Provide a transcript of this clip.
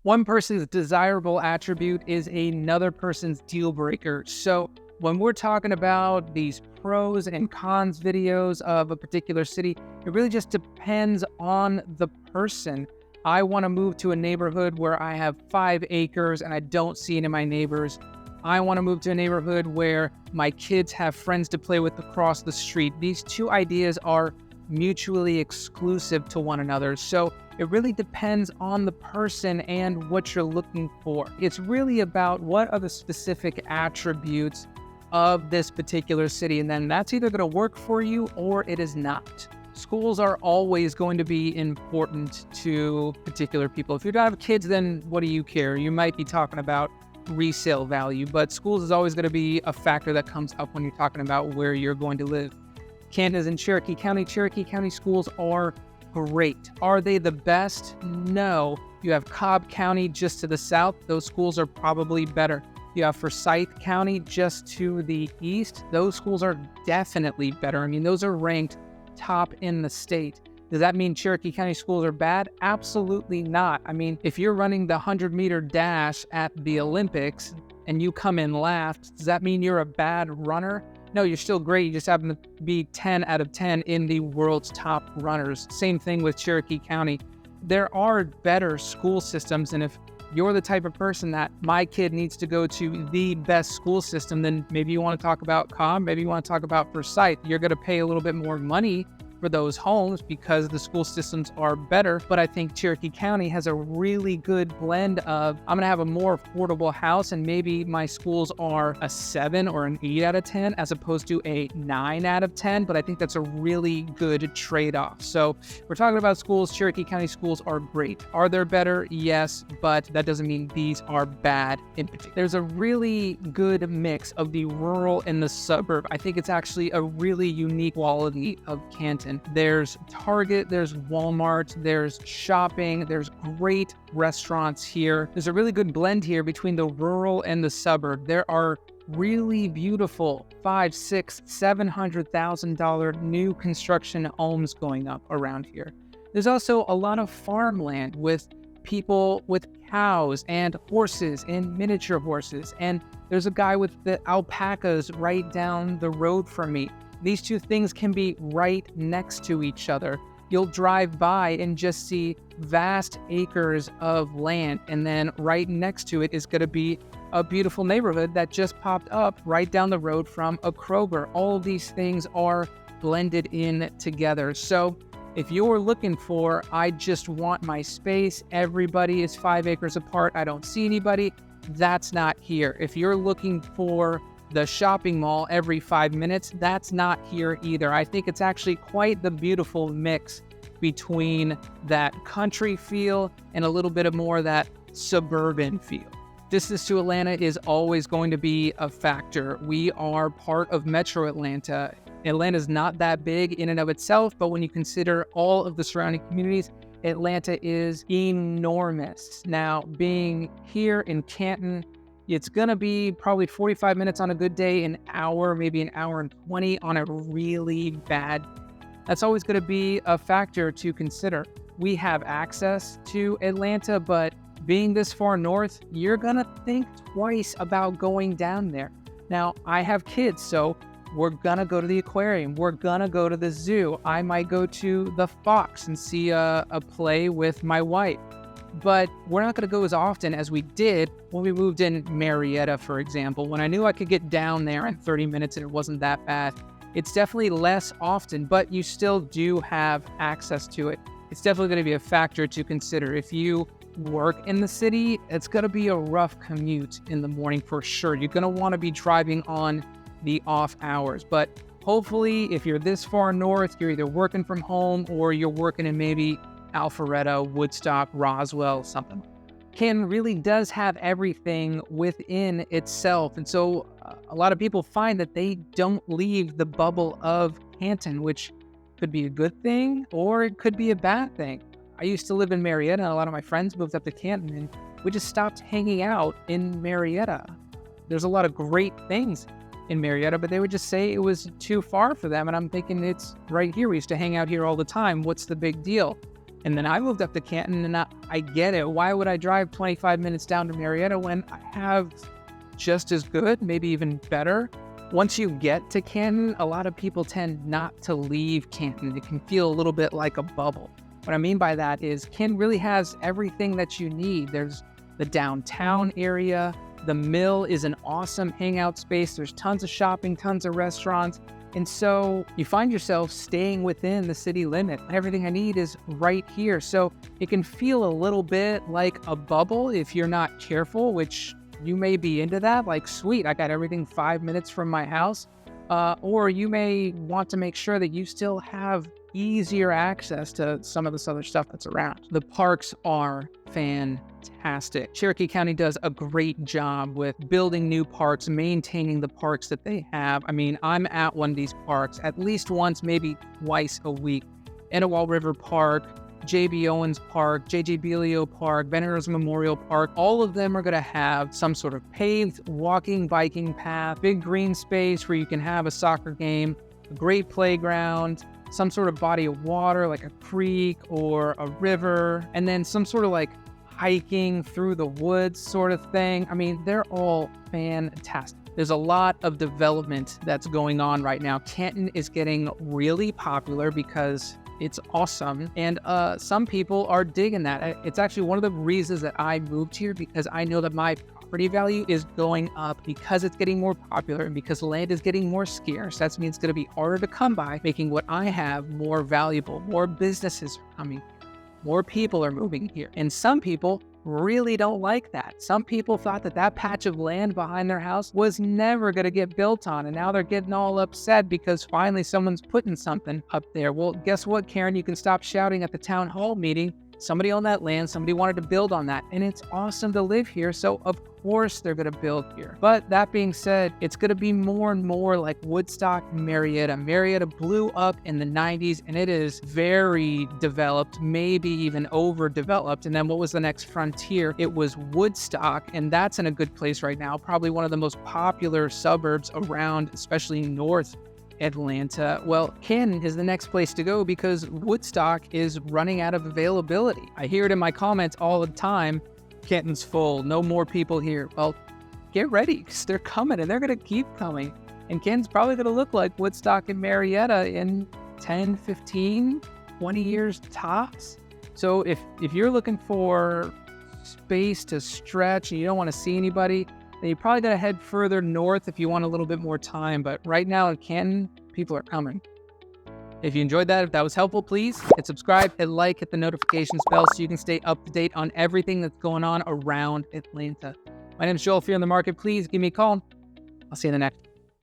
One person's desirable attribute is another person's deal breaker. So when we're talking about these pros and cons videos of a particular city, it really just depends on the person. I want to move to a neighborhood where I have 5 acres and I don't see any of my neighbors. I want to move to a neighborhood where my kids have friends to play with across the street. These two ideas are mutually exclusive to one another. So it really depends on the person and what you're looking for. It's really about what are the specific attributes of this particular city, and then that's either going to work for you or it is not. Schools are always going to be important to particular people. If you don't have kids, then what do you care? You might be talking about resale value, but schools is always going to be a factor that comes up when you're talking about where you're going to live. Canton is in Cherokee County. Cherokee County schools are great. Are they the best? No. You have Cobb County just to the south. Those schools are probably better. You have Forsyth County just to the east. Those schools are definitely better. I mean, those are ranked top in the state. Does that mean Cherokee County schools are bad? Absolutely not. I mean, if you're running the 100-meter dash at the Olympics and you come in last, does that mean you're a bad runner? No, you're still great. You just happen to be 10 out of 10 in the world's top runners. Same thing with Cherokee County. There are better school systems, and if you're the type of person that my kid needs to go to the best school system, then maybe you want to talk about Cobb, maybe you want to talk about Forsyth. You're going to pay a little bit more money for those homes because the school systems are better. But I think Cherokee County has a really good blend of, I'm going to have a more affordable house and maybe my schools are a 7 or an 8 out of 10 as opposed to a 9 out of 10. But I think that's a really good trade-off. So we're talking about schools. Cherokee County schools are great. Are there better? Yes, but that doesn't mean these are bad in particular. There's a really good mix of the rural and the suburb. I think it's actually a really unique quality of Canton. There's Target, there's Walmart, there's shopping, there's great restaurants here. There's a really good blend here between the rural and the suburb. There are really beautiful $500,000, $600,000, $700,000 new construction homes going up around here. There's also a lot of farmland with people with cows and horses and miniature horses. And there's a guy with the alpacas right down the road from me. These two things can be right next to each other. You'll drive by and just see vast acres of land, and then right next to it is going to be a beautiful neighborhood that just popped up right down the road from a Kroger. All of these things are blended in together. So if you're looking for, I just want my space, everybody is 5 acres apart, I don't see anybody, that's not here. If you're looking for the shopping mall every 5 minutes, that's not here either. I think it's actually quite the beautiful mix between that country feel and a little bit of more that suburban feel. Distance to Atlanta is always going to be a factor. We are part of Metro Atlanta. Atlanta is not that big in and of itself, but when you consider all of the surrounding communities, Atlanta is enormous. Now, being here in Canton, it's going to be probably 45 minutes on a good day, an hour, maybe an hour and 20 on a really bad. That's always going to be a factor to consider. We have access to Atlanta, but being this far north, you're going to think twice about going down there. Now, I have kids, so we're going to go to the aquarium. We're going to go to the zoo. I might go to the Fox and see a play with my wife. But we're not going to go as often as we did when we moved in Marietta, for example. When I knew I could get down there in 30 minutes and it wasn't that bad. It's definitely less often, but you still do have access to it. It's definitely going to be a factor to consider. If you work in the city, it's going to be a rough commute in the morning for sure. You're going to want to be driving on the off hours. But hopefully, if you're this far north, you're either working from home or you're working in maybe Alpharetta, Woodstock, Roswell, something. Canton really does have everything within itself. And so a lot of people find that they don't leave the bubble of Canton, which could be a good thing or it could be a bad thing. I used to live in Marietta, and a lot of my friends moved up to Canton, and we just stopped hanging out in Marietta. There's a lot of great things in Marietta, but they would just say it was too far for them. And I'm thinking, it's right here. We used to hang out here all the time. What's the big deal? And then I moved up to Canton, and I get it. Why would I drive 25 minutes down to Marietta when I have just as good, maybe even better? Once you get to Canton, a lot of people tend not to leave Canton. It can feel a little bit like a bubble. What I mean by that is Canton really has everything that you need. There's the downtown area. The mill is an awesome hangout space. There's tons of shopping, tons of restaurants. And so you find yourself staying within the city limit. Everything I need is right here. So it can feel a little bit like a bubble if you're not careful, which you may be into that. Like, sweet, I got everything 5 minutes from my house. Or you may want to make sure that you still have easier access to some of this other stuff that's around. The parks are fantastic. Cherokee County does a great job with building new parks, maintaining the parks that they have. I mean, I'm at one of these parks at least once, maybe twice a week. Etowah River Park, J.B. Owens Park, J.J. Belio Park, Veterans Memorial Park, all of them are going to have some sort of paved walking, biking path, big green space where you can have a soccer game, a great playground, some sort of body of water like a creek or a river, and then some sort of like hiking through the woods sort of thing. I mean, they're all fantastic. There's a lot of development that's going on right now. Canton is getting really popular because it's awesome, and some people are digging that. It's actually one of the reasons that I moved here, because I know that my property value is going up because it's getting more popular and because land is getting more scarce. That means it's going to be harder to come by, making what I have more valuable. More businesses are coming, more people are moving here, and some people really don't like that. Some people thought that that patch of land behind their house was never going to get built on, and now they're getting all upset because finally someone's putting something up there. Well, guess what, Karen? You can stop shouting at the town hall meeting. Somebody owned that land, somebody wanted to build on that, and it's awesome to live here, so of course they're going to build here. But that being said, it's going to be more and more like Woodstock, Marietta. Marietta blew up in the 90s, and it is very developed, maybe even overdeveloped. And then what was the next frontier? It was Woodstock, and that's in a good place right now, probably one of the most popular suburbs around, especially North Atlanta. Well, Canton is the next place to go because Woodstock is running out of availability. I hear it in my comments all the time. Canton's full, no more people here. Well, get ready, because they're coming, and they're going to keep coming. And Canton's probably going to look like Woodstock and Marietta in 10, 15, 20 years tops. So if you're looking for space to stretch and you don't want to see anybody, then you probably got to head further north if you want a little bit more time. But right now in Canton, people are coming. If you enjoyed that, if that was helpful, please hit subscribe, hit like, hit the notifications bell so you can stay up to date on everything that's going on around Atlanta. My name is Joel. If you're in the market, please give me a call. I'll see you in the next.